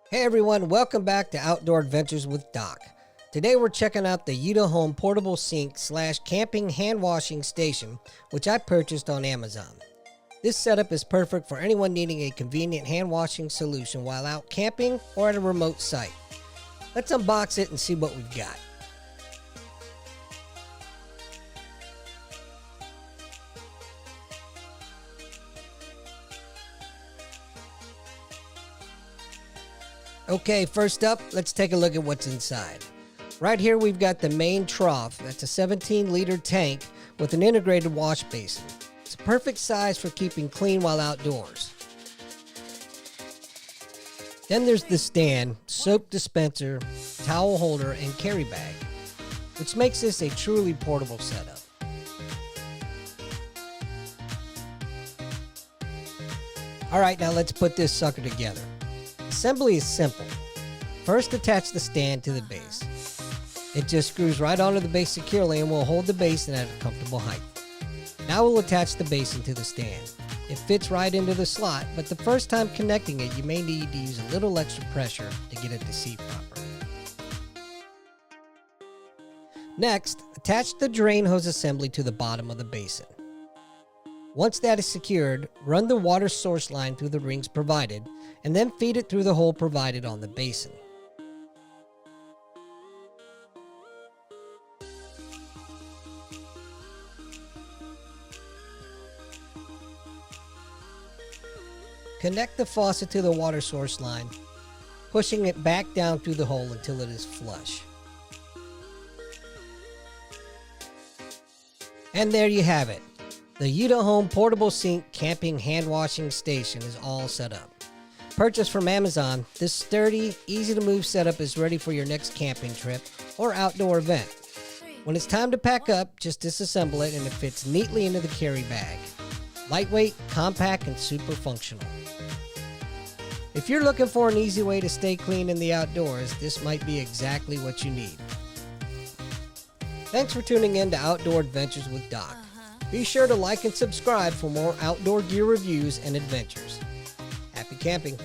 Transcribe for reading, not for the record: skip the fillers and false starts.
Hey everyone, welcome back to Outdoor Adventures with Doc. Today we're checking out the YITAHOME portable sink / camping hand washing station, which I purchased on Amazon. This setup is perfect for anyone needing a convenient hand washing solution while out camping or at a remote site. Let's unbox it and see what we've got. Okay, first up, let's take a look at what's inside. Right here we've got the main trough. That's a 17-liter tank with an integrated wash basin. It's a perfect size for keeping clean while outdoors. Then there's the stand, soap dispenser, towel holder, and carry bag, which makes this a truly portable setup. Alright, now let's put this sucker together. Assembly is simple. First, attach the stand to the base. It just screws right onto the base securely and will hold the basin at a comfortable height. Now we'll attach the basin to the stand. It fits right into the slot, but the first time connecting it, you may need to use a little extra pressure to get it to seat properly. Next, attach the drain hose assembly to the bottom of the basin. Once that is secured, run the water source line through the rings provided, and then feed it through the hole provided on the basin. Connect the faucet to the water source line, pushing it back down through the hole until it is flush. And there you have it. The YITAHOME portable sink camping hand washing station is all set up. Purchased from Amazon, this sturdy, easy to move setup is ready for your next camping trip or outdoor event. When it's time to pack up, just disassemble it and it fits neatly into the carry bag. Lightweight, compact, and super functional. If you're looking for an easy way to stay clean in the outdoors, this might be exactly what you need. Thanks for tuning in to Outdoor Adventures with Doc. Be sure to like and subscribe for more outdoor gear reviews and adventures. Happy camping!